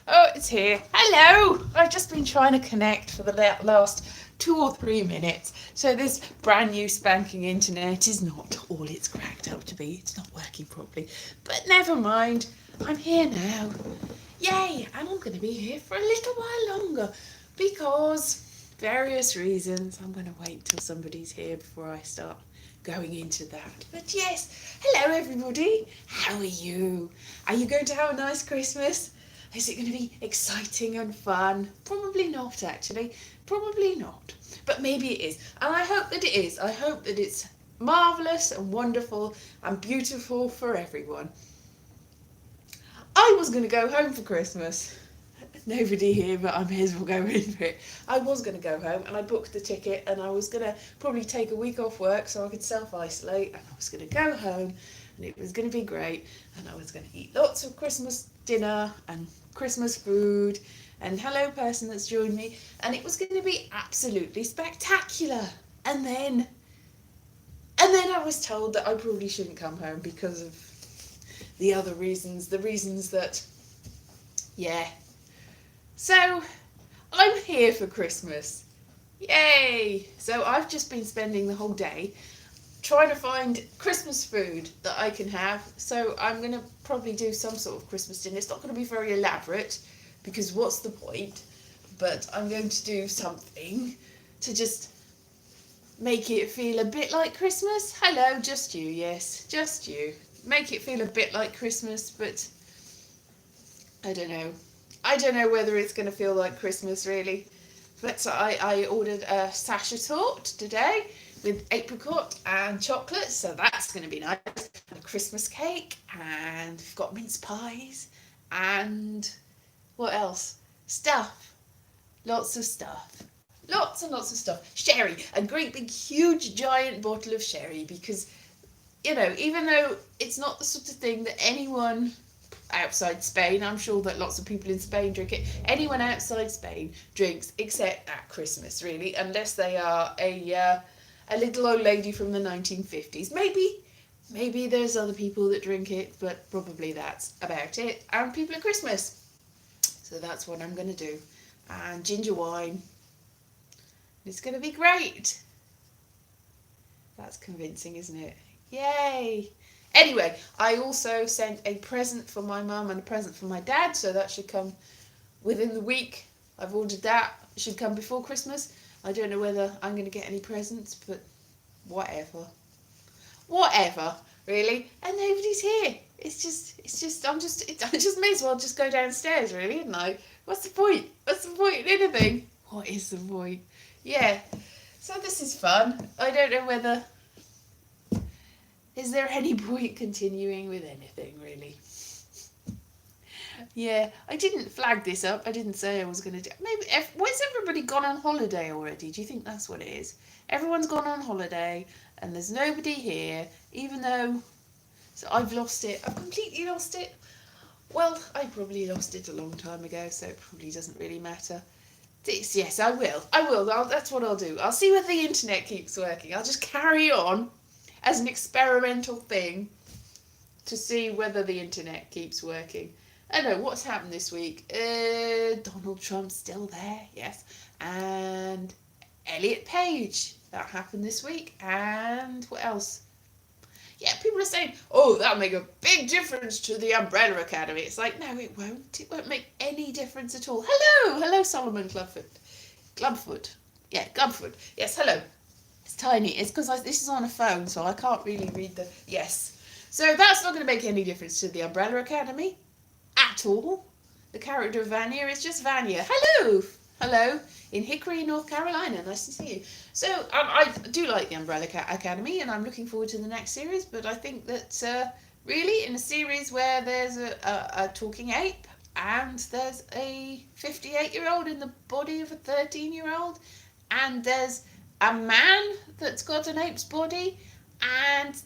Oh, it's here. Hello! I've just been trying to connect for the last 2 or 3 minutes. So this brand new spanking internet is not all it's cracked up to be. It's not working properly. But never mind. I'm here now. Yay! And I'm going to be here for a little while longer because various reasons. I'm going to wait till somebody's here before I start going into that. But yes, hello everybody. How are you? Are you going to have a nice Christmas? Is it going to be exciting and fun? Probably not, actually. Probably not. But maybe it is. And I hope that it is. I hope that it's marvellous and wonderful and beautiful for everyone. I was going to go home for Christmas. Nobody here, but I may as well go in for it. I was going to go home and I booked the ticket and I was going to probably take a week off work so I could self-isolate, and I was going to go home and it was going to be great, and I was going to eat lots of Christmas dinner and Christmas food, and hello person that's joined me, and it was going to be absolutely spectacular. And then I was told that I probably shouldn't come home because of the other reasons, the reasons that, yeah. So I'm here for Christmas. Yay! So I've just been spending the whole day trying to find Christmas food that I can have. So I'm going to probably do some sort of Christmas dinner. It's not going to be very elaborate because what's the point? But I'm going to do something to just make it feel a bit like Christmas. Hello, just you, yes, just you. Make it feel a bit like Christmas, but I don't know. I don't know whether it's going to feel like Christmas really. But I ordered a sachetort today with apricot and chocolate, so that's going to be nice. And a Christmas cake, and we've got mince pies, and what else? Stuff. Lots of stuff. Lots and lots of stuff. Sherry. A great big huge giant bottle of sherry because, you know, even though it's not the sort of thing that anyone outside Spain, I'm sure that lots of people in Spain drink it. Anyone outside Spain drinks except at Christmas, really, unless they are a little old lady from the 1950s. Maybe there's other people that drink it, but probably that's about it. And people at Christmas. So that's what I'm going to do. And ginger wine. It's going to be great. That's convincing, isn't it? Yay! Anyway, I also sent a present for my mum and a present for my dad, so that should come within the week. I've ordered that. It should come before Christmas. I don't know whether I'm going to get any presents, but whatever. Whatever, really. And nobody's here. I just may as well just go downstairs, really, hadn't I? What's the point? What's the point in anything? What is the point? Yeah. So this is fun. I don't know whether... Is there any point continuing with anything, really? Yeah, I didn't flag this up. I didn't say I was going to do... Maybe... Where's everybody gone on holiday already? Do you think that's what it is? Everyone's gone on holiday and there's nobody here, even though... So I've lost it. I've completely lost it. Well, I probably lost it a long time ago, so it probably doesn't really matter. Yes, I will. That's what I'll do. I'll see whether the internet keeps working. I'll just carry on as an experimental thing to see whether the internet keeps working. I don't know, what's happened this week? Donald Trump's still there, yes. And Elliot Page, that happened this week. And what else? Yeah, people are saying, oh, that'll make a big difference to the Umbrella Academy. It's like, no, it won't. It won't make any difference at all. Hello, Solomon Clubfoot. Yeah, Clubfoot. Yes, hello. It's tiny. It's because this is on a phone, so I can't really read the... Yes. So that's not going to make any difference to the Umbrella Academy at all. The character of Vanya is just Vanya. Hello, in Hickory, North Carolina. Nice to see you. So I do like the Umbrella Academy, and I'm looking forward to the next series. But I think that really, in a series where there's a talking ape and there's a 58-year-old in the body of a 13-year-old, and there's a man that's got an ape's body, and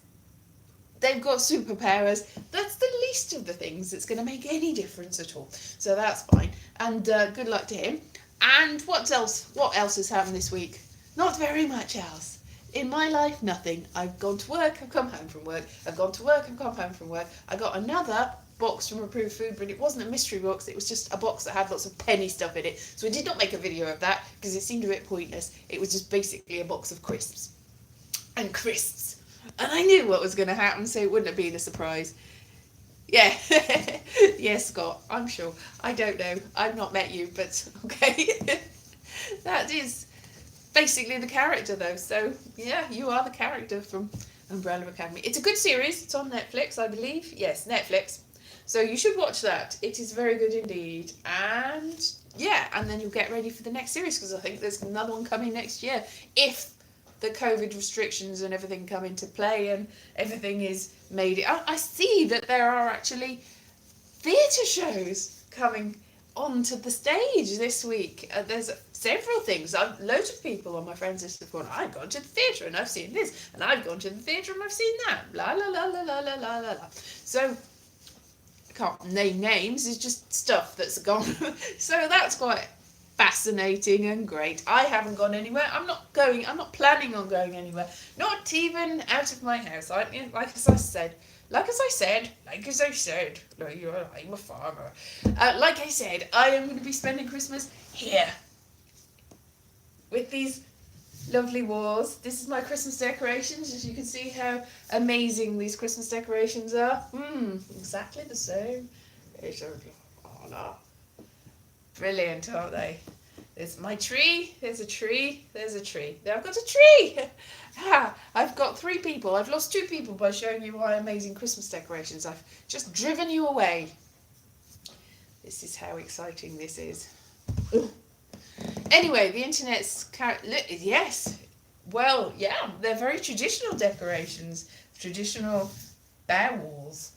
they've got superpowers. That's the least of the things that's going to make any difference at all. So that's fine. And good luck to him. And what else? What else has happened this week? Not very much else. In my life, nothing. I've gone to work, I've come home from work. I've gone to work, I've come home from work. I got another box from Approved Food, but it wasn't a mystery box. It was just a box that had lots of penny stuff in it. So I did not make a video of that because it seemed a bit pointless. It was just basically a box of crisps. And crisps. And I knew what was going to happen, so it wouldn't have been a surprise. Yeah. Yes, Scott, I'm sure. I don't know. I've not met you, but okay. That is basically the character, though. So, yeah, you are the character from Umbrella Academy. It's a good series. It's on Netflix, I believe. Yes, Netflix. So you should watch that. It is very good indeed. And yeah, and then you'll get ready for the next series because I think there's another one coming next year. If the COVID restrictions and everything come into play and everything is made. I see that there are actually theatre shows coming onto the stage this week. There's several things. Loads of people on my friends list have gone, I've gone to the theatre and I've seen this, and I've gone to the theatre and I've seen that. La la la la la la la la. So I can't name names, it's just stuff that's gone. So that's quite fascinating and great. I haven't gone anywhere. I'm not planning on going anywhere. Not even out of my house. Like I said, I'm a farmer. Like I said, I am going to be spending Christmas here with these lovely walls. This is my Christmas decorations. As you can see how amazing these Christmas decorations are. Exactly the same. Brilliant, aren't they? There's my tree. There's a tree. There's a tree. There, I've got a tree. I've got 3 people. I've lost 2 people by showing you my amazing Christmas decorations. I've just driven you away. This is how exciting this is. Anyway, the internet's... Yes. Well, yeah, they're very traditional decorations. Traditional bare walls.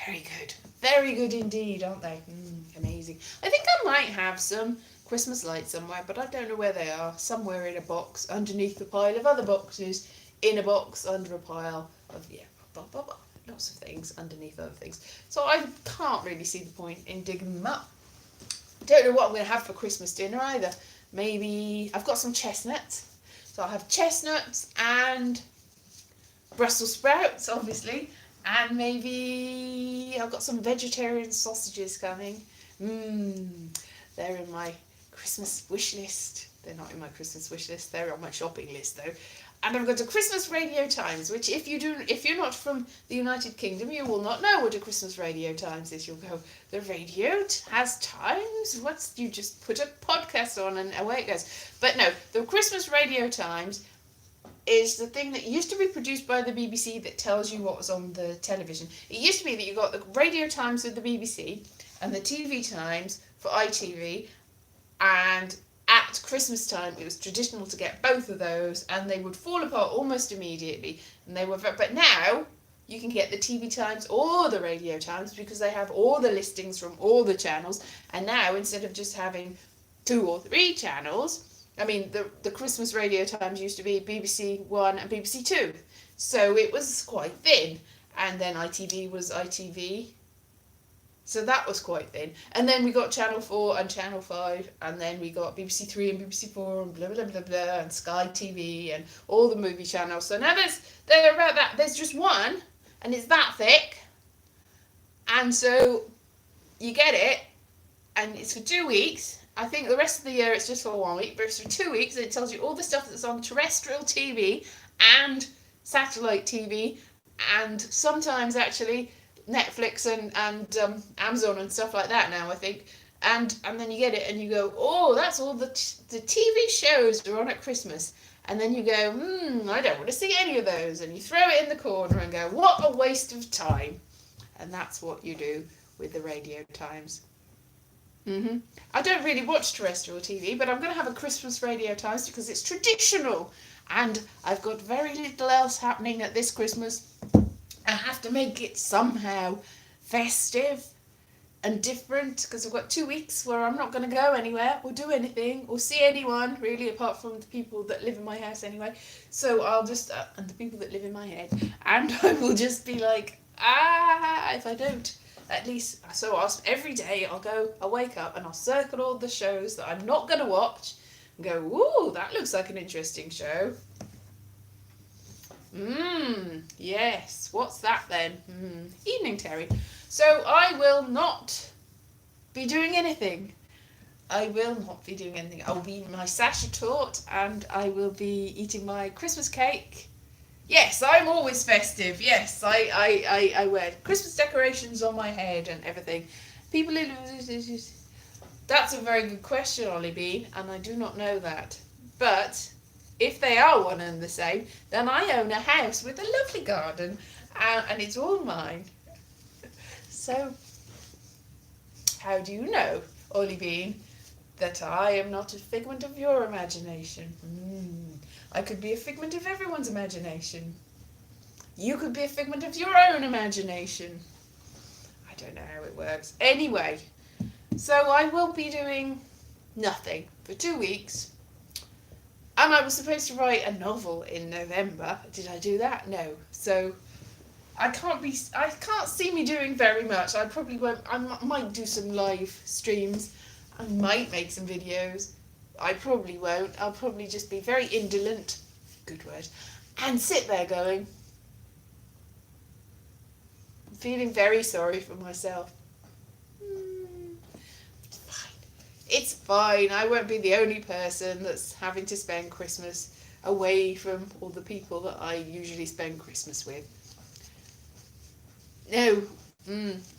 Very good. Very good indeed, aren't they? Amazing. I think I might have some Christmas lights somewhere, but I don't know where they are. Somewhere in a box, underneath a pile of other boxes, in a box, under a pile of, lots of things, underneath other things. So I can't really see the point in digging them up. Don't know what I'm going to have for Christmas dinner either. Maybe, I've got some chestnuts. So I'll have chestnuts and Brussels sprouts, obviously. And maybe I've got some vegetarian sausages coming. They're in my Christmas wish list. They're not in my Christmas wish list. They're on my shopping list though. And I've got a Christmas Radio Times, which if you're not from the United Kingdom, you will not know what a Christmas Radio Times is. You'll go, the radio has times? You just put a podcast on and away it goes. But no, the Christmas Radio Times is the thing that used to be produced by the BBC that tells you what was on the television. It used to be that you got the Radio Times with the BBC and the TV Times for ITV, and at Christmas time it was traditional to get both of those, and they would fall apart almost immediately. And but now you can get the TV Times or the Radio Times because they have all the listings from all the channels. And now instead of just having 2 or 3 channels, I mean, the Christmas Radio Times used to be BBC One and BBC Two, so it was quite thin. And then ITV was ITV, so that was quite thin. And then we got Channel 4 and Channel 5, and then we got BBC 3 and BBC 4 and blah, blah, blah, blah, and Sky TV and all the movie channels. So now they're about that. There's just one, and it's that thick. And so you get it, and it's for 2 weeks. I think the rest of the year it's just for 1 week, but it's for 2 weeks, and it tells you all the stuff that's on terrestrial TV and satellite TV, and sometimes actually Netflix and Amazon and stuff like that now, I think. And then you get it and you go, oh, that's all the TV shows that are on at Christmas. And then you go, I don't want to see any of those. And you throw it in the corner and go, what a waste of time. And that's what you do with the Radio Times. I don't really watch terrestrial TV, but I'm going to have a Christmas Radio Times because it's traditional. And I've got very little else happening at this Christmas. I have to make it somehow festive and different because I've got 2 weeks where I'm not going to go anywhere or do anything or see anyone really, apart from the people that live in my house anyway. So I'll just and the people that live in my head, and I will just be like, if I don't, at least. So every day I'll wake up and I'll circle all the shows that I'm not going to watch and go, ooh, that looks like an interesting show. Yes. What's that then? Evening, Terry. So I will not be doing anything. I will not be doing anything. I will be eating my Sasha torte and I will be eating my Christmas cake. Yes, I'm always festive. Yes, I wear Christmas decorations on my head and everything. People who... That's a very good question, Ollie Bean, and I do not know that. But if they are one and the same, then I own a house with a lovely garden and it's all mine. So, how do you know, Ollie Bean, that I am not a figment of your imagination? I could be a figment of everyone's imagination. You could be a figment of your own imagination. I don't know how it works. Anyway, so I will be doing nothing for 2 weeks. And I was supposed to write a novel in November. Did I do that? No. So I can't see me doing very much. I probably won't. I might do some live streams. I might make some videos. I probably won't. I'll probably just be very indolent, good word, and sit there going, feeling very sorry for myself. It's fine. It's fine. I won't be the only person that's having to spend Christmas away from all the people that I usually spend Christmas with. No,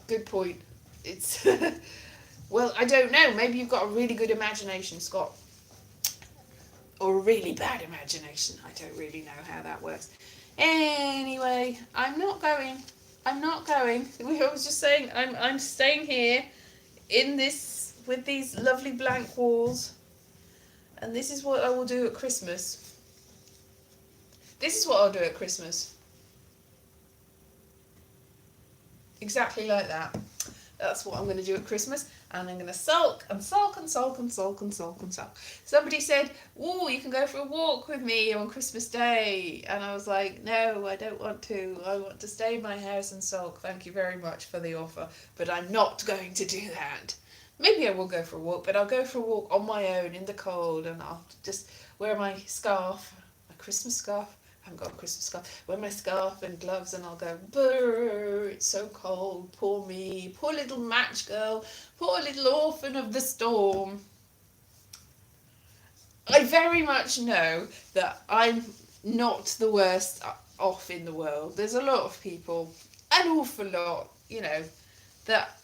good point. It's, well, I don't know. Maybe you've got a really good imagination, Scott. Or a really bad imagination. I don't really know how that works. Anyway, I'm not going. I was just saying, I'm staying here in this, with these lovely blank walls. And this is what I will do at Christmas. This is what I'll do at Christmas. Exactly like that. That's what I'm going to do at Christmas. And I'm going to sulk and sulk and sulk and sulk and sulk and sulk. Somebody said, "Oh, you can go for a walk with me on Christmas Day." And I was like, "No, I don't want to. I want to stay in my house and sulk. Thank you very much for the offer. But I'm not going to do that." Maybe I will go for a walk, but I'll go for a walk on my own in the cold. And I'll just wear my scarf, my Christmas scarf. I haven't got a Christmas scarf. Wear my scarf and gloves and I'll go, "Brrr, it's so cold, poor me, poor little match girl, poor little orphan of the storm." I very much know that I'm not the worst off in the world. There's a lot of people, an awful lot, that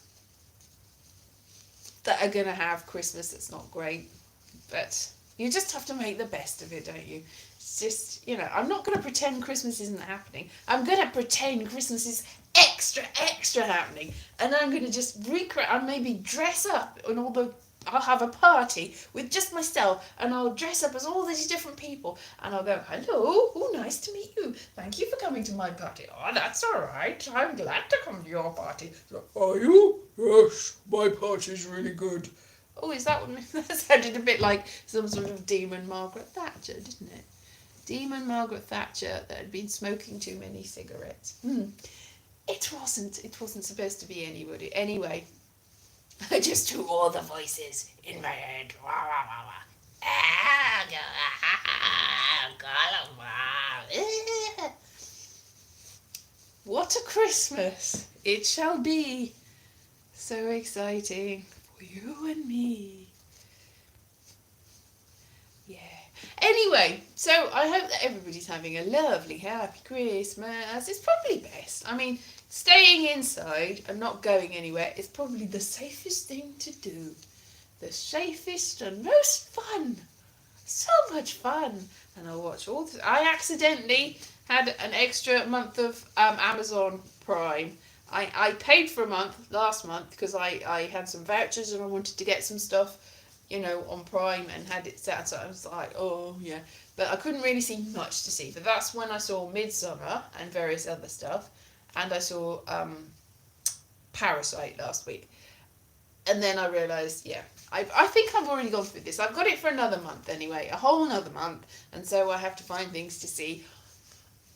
are going to have Christmas that's not great. But you just have to make the best of it, don't you? It's just, I'm not going to pretend Christmas isn't happening. I'm going to pretend Christmas is extra happening. And I'm going to just recreate, I'll maybe dress up and I'll have a party with just myself and I'll dress up as all these different people and I'll go, "Hello, oh, nice to meet you. Thank you for coming to my party." "Oh, that's all right. I'm glad to come to your party." So, "Are you?" "Yes, my party's really good." Oh, is that one? That sounded a bit like some sort of demon Margaret Thatcher, didn't it? Demon Margaret Thatcher that had been smoking too many cigarettes. It wasn't supposed to be anybody. Anyway, I just do all the voices in my head. What a Christmas it shall be. So exciting for you and me. Yeah. Anyway, so I hope that everybody's having a lovely, happy Christmas. It's probably best. I mean, staying inside and not going anywhere is probably the safest thing to do. The safest and most fun. So much fun. And I'll watch all this. I accidentally had an extra month of Amazon Prime. I paid for a month last month because I had some vouchers and I wanted to get some stuff, on Prime and had it set. So I was like, oh yeah. But I couldn't really see much to see. But that's when I saw Midsummer and various other stuff. And I saw Parasite last week. And then I realised, I think I've already gone through this. I've got it for another month anyway, a whole another month. And so I have to find things to see.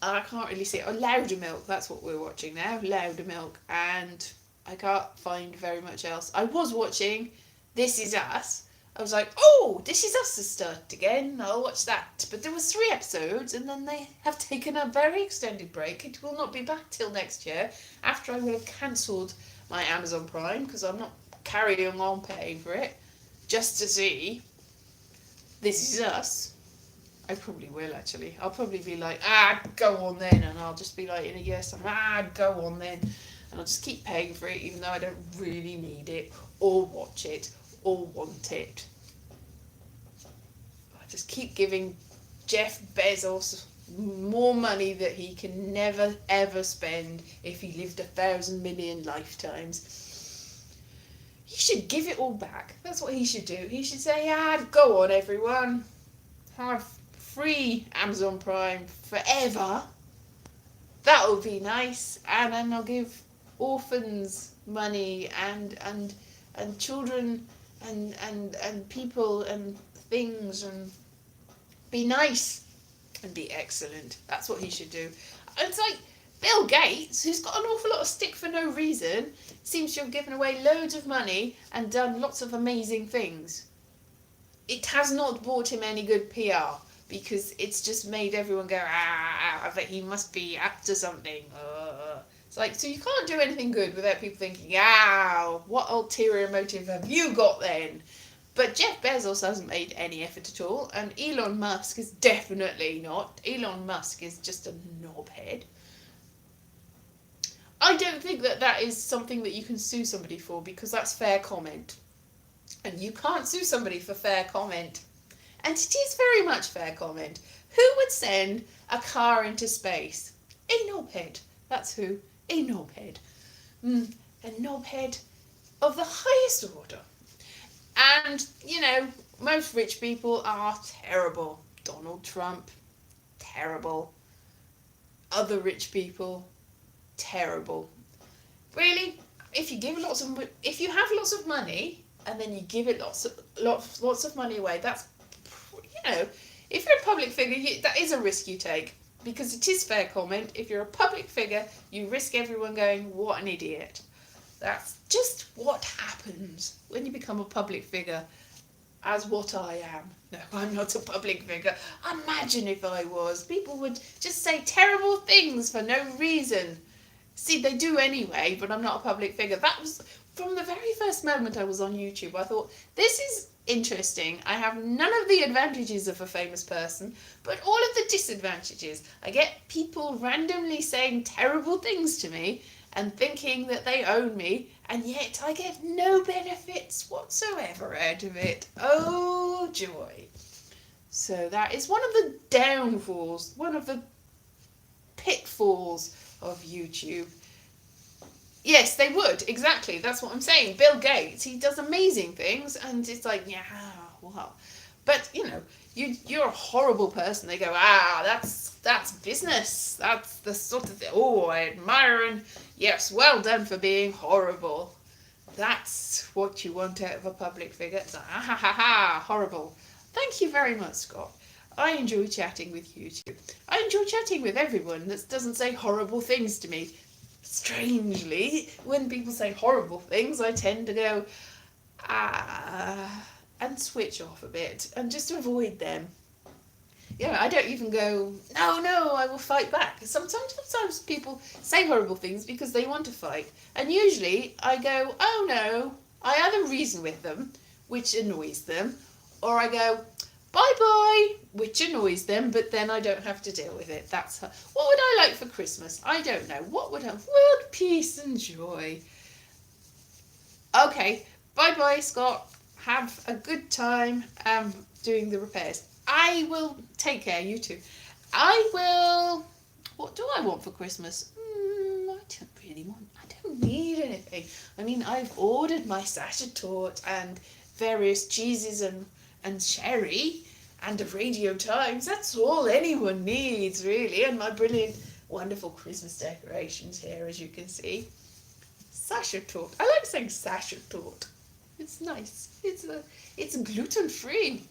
I can't really see it. Oh, Loudermilk, that's what we're watching now. Loudermilk. And I can't find very much else. I was watching This Is Us. I was like, oh, This Is Us has started again. I'll watch that. But there was 3 episodes and then they have taken a very extended break. It will not be back till next year after I will have cancelled my Amazon Prime because I'm not carrying on paying for it just to see This Is Us. I probably will actually. I'll probably be like, go on then, and I'll just be like in a year's time, go on then, and I'll just keep paying for it even though I don't really need it or watch it or want it. I just keep giving Jeff Bezos more money that he can never ever spend if he lived 1,000 million lifetimes. He should give it all back. That's what he should do. He should say, go on everyone, have free Amazon Prime forever. That would be nice. And then I'll give orphans money and children and people and things, and be nice and be excellent. That's what he should do. It's like Bill Gates, who's got an awful lot of stick for no reason, seems to have given away loads of money and done lots of amazing things. It has not brought him any good PR, because it's just made everyone go, that he must be up to something. It's like, so you can't do anything good without people thinking, what ulterior motive have you got then? But Jeff Bezos hasn't made any effort at all, and Elon Musk is definitely not. Elon Musk is just a knobhead. I don't think that is something that you can sue somebody for, because that's fair comment. And you can't sue somebody for fair comment. And it is very much fair comment. Who would send a car into space? A knobhead. That's who. A knobhead. A knobhead of the highest order. And, most rich people are terrible. Donald Trump, terrible. Other rich people, terrible. Really, if you have lots of money and then you give it lots of money away, that's, if you're a public figure, that is a risk you take, because it is fair comment. If you're a public figure, you risk everyone going, what an idiot. That's just what happens when you become a public figure, as what I am. No, I'm not a public figure. Imagine if I was. People would just say terrible things for no reason. See, they do anyway, but I'm not a public figure. That was from the very first moment I was on YouTube. I thought, this is interesting. I have none of the advantages of a famous person, but all of the disadvantages. I get people randomly saying terrible things to me and thinking that they own me, and yet I get no benefits whatsoever out of it. Oh, joy. So that is one of the downfalls, one of the pitfalls of YouTube. Yes, they would, exactly. That's what I'm saying. Bill Gates, he does amazing things, and it's like, wow. But, you're a horrible person. They go, that's business. That's the sort of thing. Oh, I admire, and yes, well done for being horrible. That's what you want out of a public figure. It's like, horrible. Thank you very much, Scott. I enjoy chatting with you too. I enjoy chatting with everyone that doesn't say horrible things to me. Strangely, when people say horrible things, I tend to go, and switch off a bit and just avoid them. I don't even go, no, I will fight back. Sometimes people say horrible things because they want to fight. And usually I go, oh no, I either reason with them, which annoys them, or I go, bye-bye, which annoys them, but then I don't have to deal with it. That's what would I like for Christmas? I don't know. What would I... World peace and joy. Okay, bye-bye, Scott. Have a good time doing the repairs. I will take care, you too. What do I want for Christmas? I don't need anything. I mean, I've ordered my Sachertorte and various cheeses and sherry and a Radio Times. That's all anyone needs, really. And my brilliant, wonderful Christmas decorations here, as you can see. Sachertorte. I like saying Sachertorte. It's nice. It's gluten-free.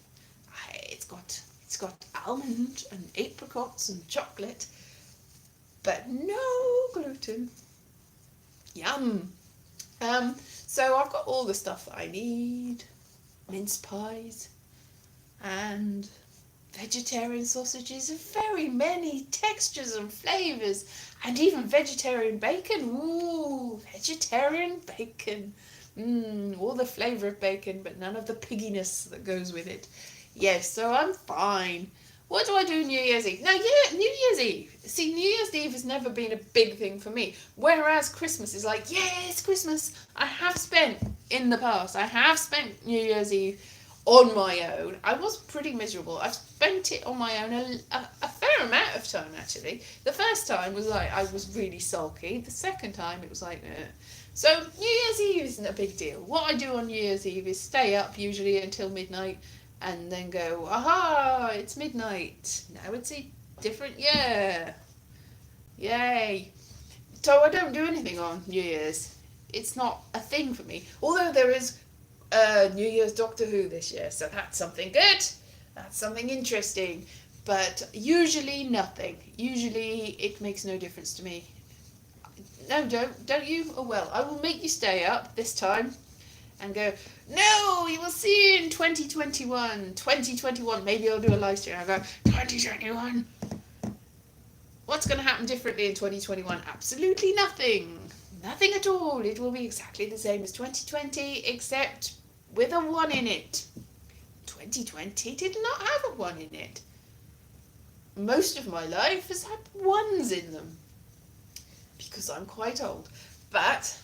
It's got almond and apricots and chocolate, but no gluten. Yum. So I've got all the stuff that I need. Mince pies and vegetarian sausages of very many textures and flavours, and even vegetarian bacon. Ooh, vegetarian bacon. All the flavour of bacon, but none of the pigginess that goes with it. Yes, so I'm fine. What do I do New Year's Eve? Now, yeah, New Year's Eve. See, New Year's Eve has never been a big thing for me. Whereas Christmas is like, yes, Christmas. I have spent, in the past, New Year's Eve on my own. I was pretty miserable. I've spent it on my own a fair amount of time, actually. The first time was like, I was really sulky. The second time, it was like, So, New Year's Eve isn't a big deal. What I do on New Year's Eve is stay up, usually until midnight, and then go, aha, it's midnight. Now it's a different year. Yay. So I don't do anything on New Year's. It's not a thing for me. Although there is New Year's Doctor Who this year, so that's something good. That's something interesting. But usually nothing. Usually it makes no difference to me. No, don't you? Oh well, I will make you stay up this time. And go, no, you will see in 2021. 2021, maybe I'll do a live stream. I'll go, 2021. What's going to happen differently in 2021? Absolutely nothing. Nothing at all. It will be exactly the same as 2020, except with a 1 in it. 2020 did not have a 1 in it. Most of my life has had 1s in them. Because I'm quite old. But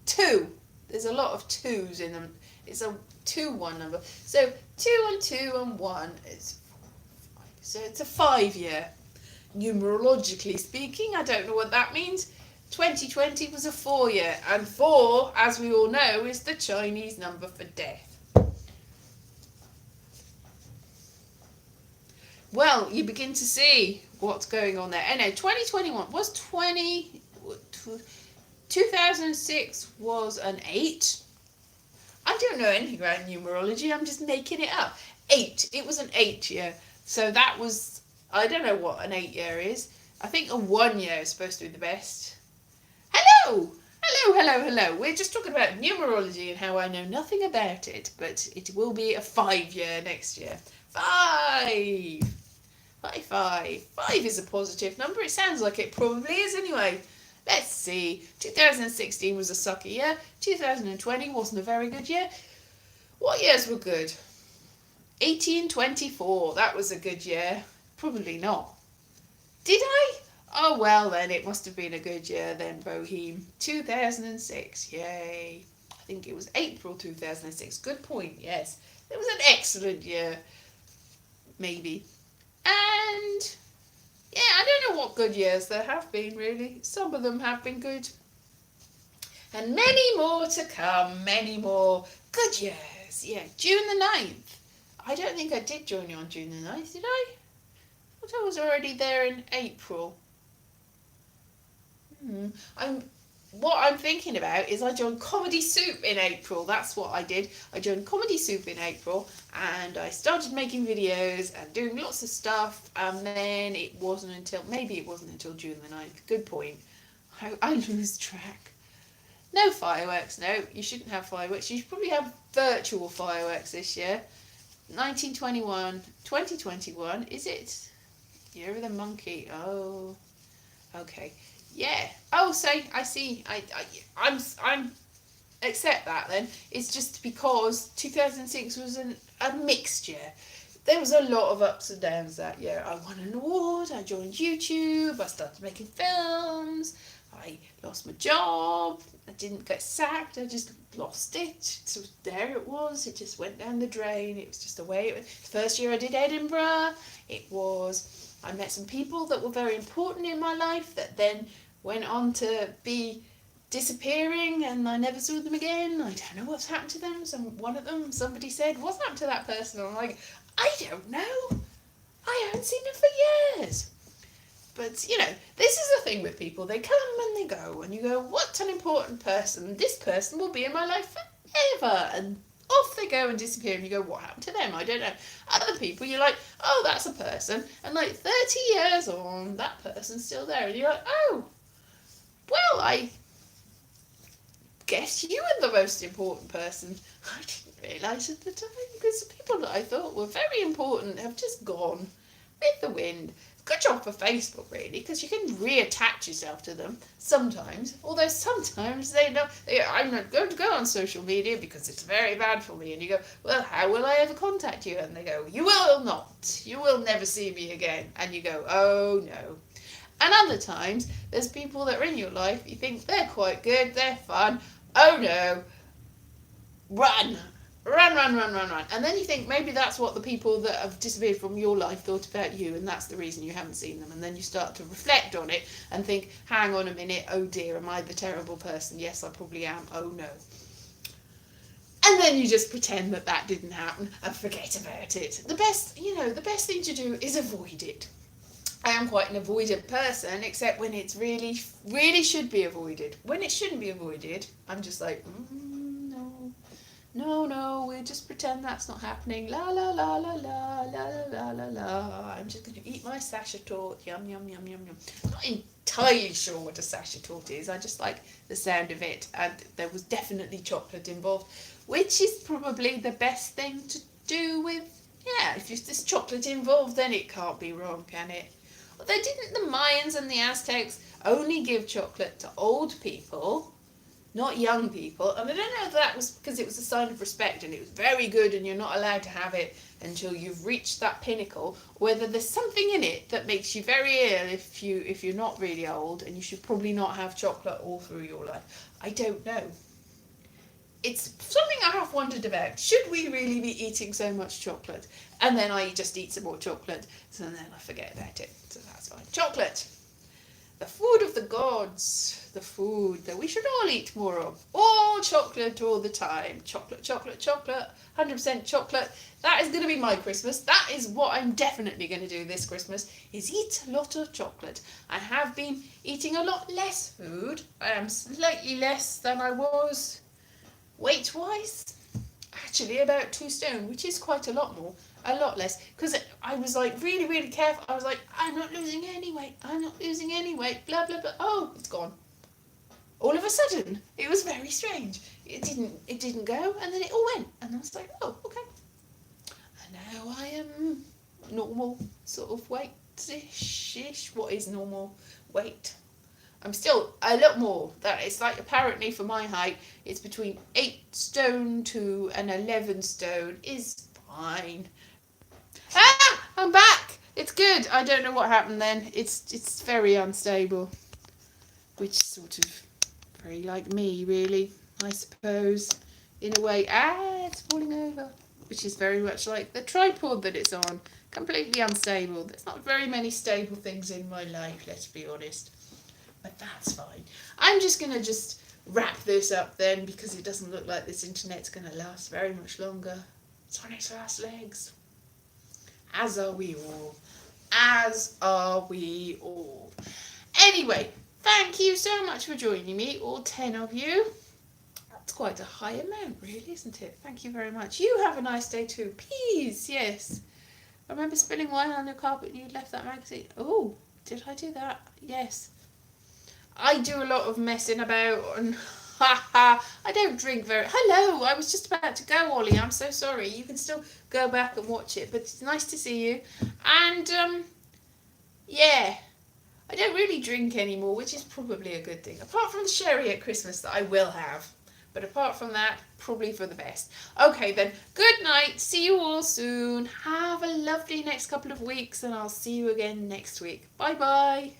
2. There's a lot of 2s in them. It's a 2-1 number. So 2 and 2 and 1 is 4, 5. So it's a 5-year. Numerologically speaking, I don't know what that means. 2020 was a 4-year. And 4, as we all know, is the Chinese number for death. Well, you begin to see what's going on there. Anyway, 2021 was 2006 was an 8. I don't know anything about numerology. I'm just making it up. 8. It was an 8 year. So that was, I don't know what an 8 year is. I think a 1 year is supposed to be the best. Hello! Hello. We're just talking about numerology and how I know nothing about it. But it will be a 5 year next year. 5. 5 is a positive number. It sounds like it probably is anyway. Let's see. 2016 was a sucky year. 2020 wasn't a very good year. What years were good? 1824. That was a good year. Probably not. Did I? Oh, well then, it must have been a good year then, Boheme. 2006. Yay. I think it was April 2006. Good point, yes. It was an excellent year. Maybe. And yeah, I don't know what good years there have been, really. Some of them have been good. And many more to come. Many more good years. Yeah, June the 9th. I don't think I did join you on June the 9th, did I? I thought I was already there in April. What I'm thinking about is I joined Comedy Soup in April. That's what I did. I joined Comedy Soup in April and I started making videos and doing lots of stuff, and then it wasn't until June the 9th. Good point. I lose track. No fireworks, no. You shouldn't have fireworks. You should probably have virtual fireworks this year. 2021, is it? Year of the Monkey. Oh, okay. Yeah. Oh, I see. I'm accept that then. It's just because 2006 was a mixed year. There was a lot of ups and downs that year. I won an award. I joined YouTube. I started making films. I lost my job. I didn't get sacked. I just lost it. So there it was. It just went down the drain. It was just the way it was. First year I did Edinburgh. I met some people that were very important in my life that then went on to be disappearing, and I never saw them again. I don't know what's happened to them. One of them, somebody said, what's happened to that person? I'm like, I don't know. I haven't seen them for years. But, this is the thing with people. They come and they go, and you go, what an important person. This person will be in my life forever. And off they go and disappear, and you go, what happened to them? I don't know. Other people, you're like, oh, that's a person. And 30 years on, that person's still there. And you're like, oh, well, I guess you were the most important person. I didn't realise at the time, because the people that I thought were very important have just gone with the wind. Good job for Facebook, really, because you can reattach yourself to them sometimes. Although sometimes they know, I'm not going to go on social media because it's very bad for me. And you go, well, how will I ever contact you? And they go, you will not. You will never see me again. And you go, oh no. And other times, there's people that are in your life, you think they're quite good, they're fun. Oh no, run. Run, run, run, run, run. And then you think maybe that's what the people that have disappeared from your life thought about you, and that's the reason you haven't seen them. And then you start to reflect on it and think, hang on a minute, oh dear, am I the terrible person? Yes, I probably am. Oh no. And then you just pretend that that didn't happen and forget about it. The best thing to do is avoid it. I am quite an avoidant person, except when it's really, really should be avoided. When it shouldn't be avoided, I'm just like, no, we'll just pretend that's not happening. La la la la la la la la la. I'm just going to eat my sachet torte. Yum, yum, yum, yum, yum. I'm not entirely sure what a sachet torte is. I just like the sound of it. And there was definitely chocolate involved, which is probably the best thing to do with, if there's chocolate involved, then it can't be wrong, can it? Although didn't the Mayans and the Aztecs only give chocolate to old people, not young people? And I don't know if that was because it was a sign of respect and it was very good and you're not allowed to have it until you've reached that pinnacle, or whether there's something in it that makes you very ill if you're not really old, and you should probably not have chocolate all through your life. I don't know. It's something I have wondered about. Should we really be eating so much chocolate? And then I just eat some more chocolate, so then I forget about it. So that's fine. Chocolate. The food of the gods. The food that we should all eat more of. All chocolate all the time. Chocolate, chocolate, chocolate. 100% chocolate. That is going to be my Christmas. That is what I'm definitely going to do this Christmas, is eat a lot of chocolate. I have been eating a lot less food. I am slightly less than I was weight-wise. Actually, about 2 stone, which is quite a lot less, because I was like really, really careful. I was like, I'm not losing any weight, blah, blah, blah. Oh, it's gone. All of a sudden, it was very strange. It didn't go, and then it all went, and I was like, oh, okay. And now I am normal sort of weight-ish. What is normal weight? I'm still a lot more. That it's like, apparently for my height, it's between 8 stone to an 11 stone is fine. Ah, I'm back. It's good. I don't know what happened then. It's very unstable, which is sort of very like me, really, I suppose, in a way. It's falling over, which is very much like the tripod that it's on. Completely unstable. There's not very many stable things in my life, let's be honest. But that's fine. I'm just going to wrap this up then, because it doesn't look like this internet's going to last very much longer. It's on its last legs. As are we all. As are we all. Anyway, thank you so much for joining me, all 10 of you. That's quite a high amount, really, isn't it? Thank you very much. You have a nice day too. Please, yes. I remember spilling wine on your carpet and you left that magazine. Oh, did I do that? Yes. I do a lot of messing about, and I don't drink very. Hello, I was just about to go, Ollie. I'm so sorry. You can still go back and watch it, but it's nice to see you. And I don't really drink anymore, which is probably a good thing. Apart from the sherry at Christmas that I will have, but apart from that, probably for the best. Okay then. Good night. See you all soon. Have a lovely next couple of weeks, and I'll see you again next week. Bye bye.